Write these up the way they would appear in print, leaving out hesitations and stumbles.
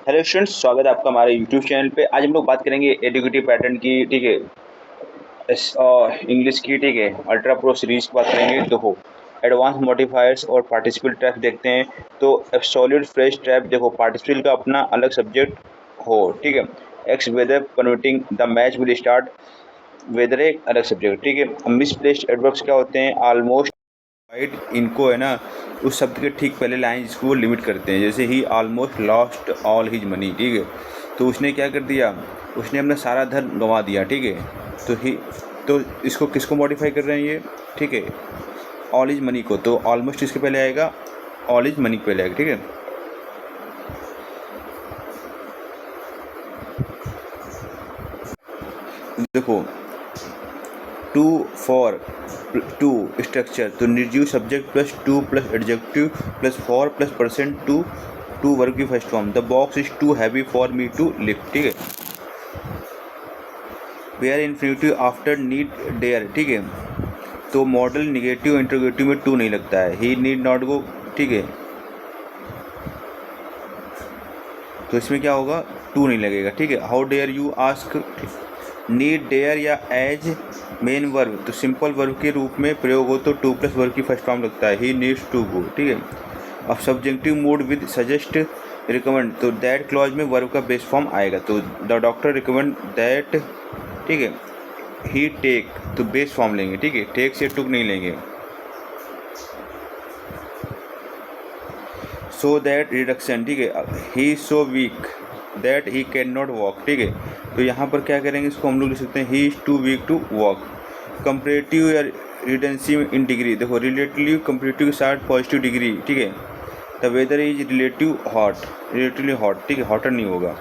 Hello students, स्वागत है आपका हमारे यूट्यूब चैनल पे। आज हम लोग बात करेंगे एडुकेटिव पैटर्न की, ठीक है, इंग्लिश की, ठीक है, अल्ट्रा प्रो सीरीज की बात करेंगे। देखो, एडवांस मॉडिफायर्स और पार्टिसिपल ट्रैप देखते हैं। तो एब्सोल्यूट फ्रेश ट्रैप देखो, पार्टिसिपल का अपना अलग सब्जेक्ट हो, ठीक है। Ex weather converting the match will start, weather एक अलग सब्जेक्ट, ठीक है। मिसप्लेस्ड एडवर्ब्स क्या होते हैं? ऑलमोस्ट राइट, इनको है ना उस शब्द के ठीक पहले लाइन जिसको वो लिमिट करते हैं। जैसे ही almost lost all his money, ठीक है, तो उसने क्या कर दिया, उसने अपना सारा धन गंवा दिया, ठीक है। तो इसको किसको मॉडिफाई कर रहे हैं ये, ठीक है, ऑल इज मनी को। तो ऑलमोस्ट इसके पहले आएगा, ऑल इज मनी के पहले आएगा, ठीक है। देखो, टू फॉर टू स्ट्रक्चर, तो निर्जीव subject plus to plus adjective plus for plus person to, to verb की first form. The box is too heavy for me to lift, ठीक है। Bare infinitive after need dare, ठीक है। तो modal negative interrogative में to नहीं लगता है। ही नीड नॉट गो, ठीक है, तो इसमें क्या होगा, टू नहीं लगेगा, ठीक है। How dare you ask, need dare या एज मेन वर्ब, तो सिंपल वर्ब के रूप में प्रयोग हो तो टू प्लस वर्ब की फर्स्ट फॉर्म लगता है। ही नीड्स टू गो, ठीक है। अब subjective mood with suggest recommend, तो दैट क्लॉज में वर्ब का बेस फॉर्म आएगा। तो द डॉक्टर रिकमेंड दैट, ठीक है। ही टेक, तो बेस फॉर्म लेंगे, ठीक है, टेक से टुक नहीं लेंगे। सो दैट रिडक्शन, ठीक है। He so weak that he can not walk, ठीक है। तो यहाँ पर क्या करेंगे, इसको हम लोग लिख सकते हैं he is too weak to walk. Comparative या रिडेंसी इन डिग्री, देखो रिलेटिवली कंपरेटिव के साथ पॉजिटिव डिग्री, ठीक है। The weather is relative hot, relatively hot, ठीक है, हॉटर नहीं होगा।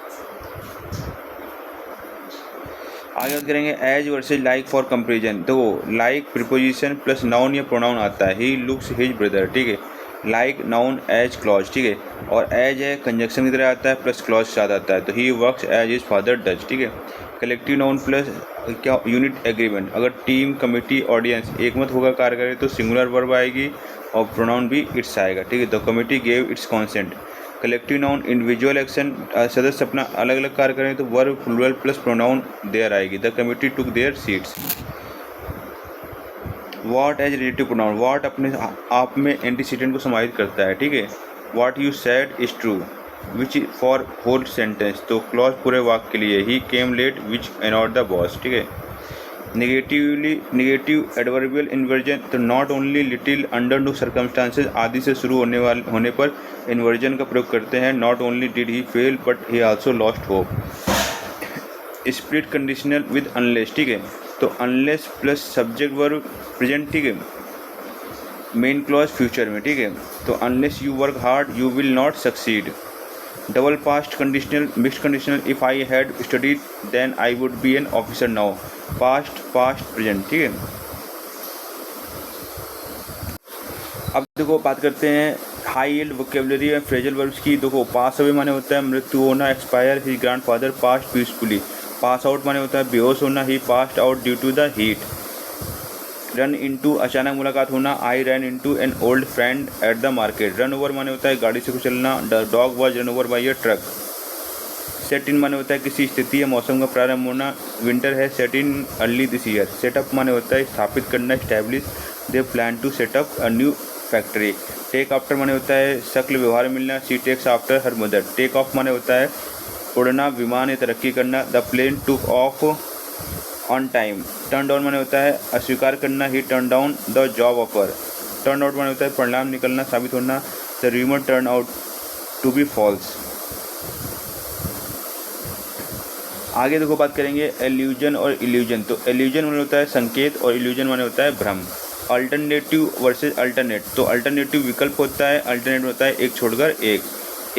आगे बात करेंगे as versus like for comparison. देखो, लाइक प्रीपोजिशन प्लस नाउन या प्रोनाउन आता है। ही लुक्स हिज ब्रदर, ठीक है, लाइक नाउन एज क्लॉज, ठीक है, और एज है कंजक्शन की तरह आता है प्लस क्लॉज के साथ आता है। तो he works as his father does, ठीक है। कलेक्टिव नाउन प्लस क्या, यूनिट एग्रीमेंट। अगर टीम, कमेटी, ऑडियंस एक मत होकर कार्य करे तो सिंगुलर वर्ब आएगी और प्रोनाउन भी इट्स आएगा, ठीक है। The committee gave its consent. Collective noun individual action, सदस्य अपना अलग अलग कार्य करें तो verb plural plus pronoun their आएगी। The committee took their seats. What as relative pronoun, what अपने आप में एंटीसीडेंट को समाहित करता है, ठीक है। What you said is true, which for whole sentence, तो क्लॉज पूरे वाक्य के लिए। He came late which annoyed the boss, ठीक है। नेगेटिव एडवर्बियल इन्वर्जन, तो not only little, under no circumstances आदि से शुरू होने पर इन्वर्जन का प्रयोग करते हैं। Not only did he fail but he also lost hope. Split conditional with unless, ठीक है, तो unless plus subject verb present, ठीक है, मेन क्लॉज फ्यूचर में, ठीक है। तो unless you work hard you will not succeed. Double past conditional, mixed conditional, if I had studied then I would be an officer now. Past, past, present, ठीक है। अब देखो बात करते हैं high yield vocabulary and phrasal verbs की। देखो, pass away माने होता है मृत्यु होना, expire, his grandfather passed peacefully. Pass out माने होता है बेहोश होना, he passed out due to the heat. Run into, अचानक मुलाकात होना, I run into an old friend at the market. Run over माने होता है गाड़ी से कुचलना, the dog was run over by a truck. Set in माने होता है किसी स्थिति या मौसम का प्रारंभ होना, winter has set in early this year. Set up माने होता है स्थापित करना, establish, they plan to set up a new factory. Take after माने होता है शक्ल व्यवहार मिलना, she takes after her mother. Take off माने होता है उड़ना, विमान या तरक्की करना, the plane took off on time. Turn down माने होता है अस्वीकार करना, he turn down the job offer. Turn out माने होता है परिणाम निकलना, साबित होना, the rumour turn out to be false. आगे देखो बात करेंगे एल्यूजन और इल्यूजन। तो एल्यूजन माने होता है संकेत और इल्यूजन माने होता है भ्रम। अल्टरनेटिव वर्सेज अल्टरनेट, तो अल्टरनेटिव विकल्प होता है, अल्टरनेट होता है एक छोड़कर एक।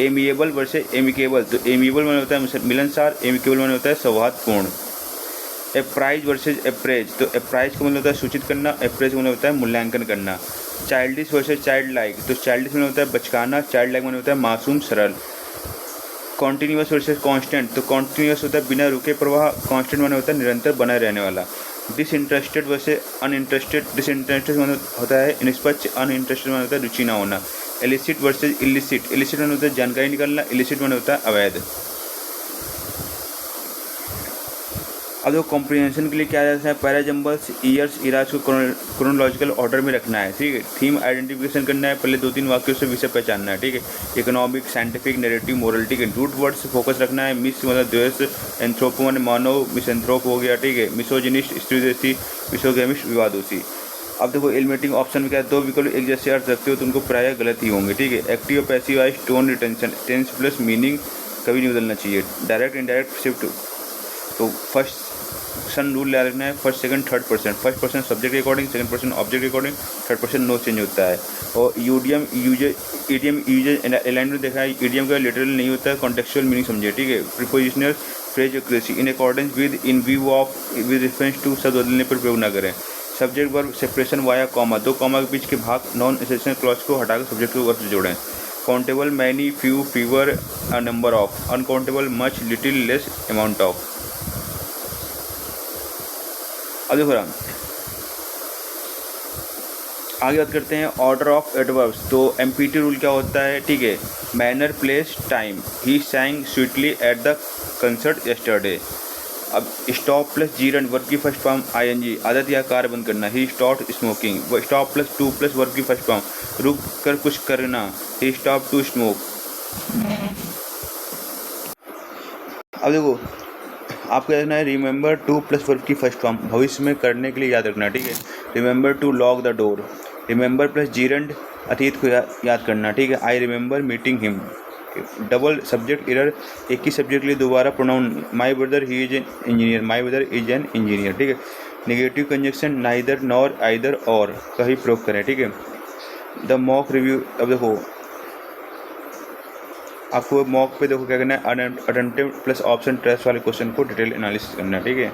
एमिएबल वर्सेज एमिकेबल, तो एमिएबल माने होता है मिलनसार, एमिकेबल माने होता है सौहार्दपूर्ण। एप्राइज वर्सेज एप्रेज, तो एप्राइज का मतलब होता है सूचित करना, एप्रेज का मतलब होता है मूल्यांकन करना। चाइल्डिश वर्सेज चाइल्ड लाइक, तो चाइल्डिश में होता है बचकाना, चाइल्ड लाइक में होता है मासूम सरल। कॉन्टीन्यूअस वर्सेज कांस्टेंट, तो कॉन्टीन्यूअस होता है बिना रुके प्रवाह, कांस्टेंट माने होता है निरंतर बना रहने वाला। डिसइंटरेस्टेड वर्सेज अनइंटरेस्टेड, डिसइंटरेस्टेड माने होता है निष्पक्ष, अनइंटरेस्टेड माने होता है रुचि ना होना। Elicit versus illicit. इलिसिट माने होता है जानकारी निकालना, इलिसिट माने होता है अवैध। अब देखो कॉम्प्रिहेंशन के लिए क्या रहता है, पैराजम्बल्स, ईयर्स, इराज को क्रोनोलॉजिकल ऑर्डर में रखना है, ठीक है। थीम आइडेंटिफिकेशन करना है, पहले 2-3 वाक्यों से विषय पहचानना है, ठीक है। इकोनॉमिक, साइंटिफिक, नैरेटिव, मोरल, ठीक है। रूट वर्ड्स फोकस रखना है, मिस मतलब द्वेष, एंथ्रोपो माने मानव, मिसएंथ्रोप हो गया, ठीक है। मिसोजिनिस्ट स्त्रीद्वेषी, मिसोगेमिस्ट विवादोषी। अब देखो एलिमिनेटिंग ऑप्शन में क्या है, दो विकल्प एक जैसे अर्थ रखते हो तो उनको प्रायः गलत ही होंगे, ठीक है। एक्टिव और passive voice, tone, retention, tense plus meaning कभी नहीं बदलना चाहिए। डायरेक्ट इनडायरेक्ट शिफ्ट, तो फर्स्ट सन रूल ले रखना है, first second third person, first person subject के अकॉर्डिंग, सेकंड पर्सन ऑब्जेक्ट के according, third person no change होता है। और ईडियम यूजर अलाइनमेंट देखा है, ईडियम का लिटरल नहीं होता है, कॉन्टेक्चुअल मीनिंग समझिए, ठीक है। Prepositional phrase accuracy in accordance with, in view of, with reference to शब्द बदलने पर प्रयोग न करें। Subject verb separation via comma, दो कॉमा के बीच के भाग नॉन एसेंशियल क्लॉज को हटाकर सब्जेक्ट को वर्ब से जोड़ें। Countable, many, few, fewer, a number of. Uncountable, much, little, less, amount of. अब देखो आगे बात करते हैं ऑर्डर ऑफ एडवर्ब्स। तो एमपीटी रूल क्या होता है, ठीक है। Manner, place, time. He sang sweetly at the concert yesterday. अब स्टॉप प्लस जीरन वर्ब की फर्स्ट फॉर्म आईएनजी, आदत या कार्य बंद करना। He stop smoking. Stop plus to plus verb की फर्स्ट फॉर्म रुक कर कुछ करना। He stop to smoke. अब देखो आपको रखना है रिमेंबर टू प्लस वर्ब की फर्स्ट फॉर्म भविष्य में करने के लिए याद रखना, ठीक है। Remember to lock the door. Remember plus gerund अतीत को याद करना, ठीक है। I remember meeting him. Double subject error, एक ही सब्जेक्ट के लिए दोबारा pronoun. My brother he is an engineer, my brother is an engineer, ठीक है। Negative conjunction neither, nor, either, और का ही प्रयोग करें, ठीक है। The mock review. अब देखो आपको मॉक पे देखो क्या करना है, अटेम्प्टिव प्लस ऑप्शन ट्रेस वाले क्वेश्चन को डिटेल एनालिसिस करना है, ठीक है।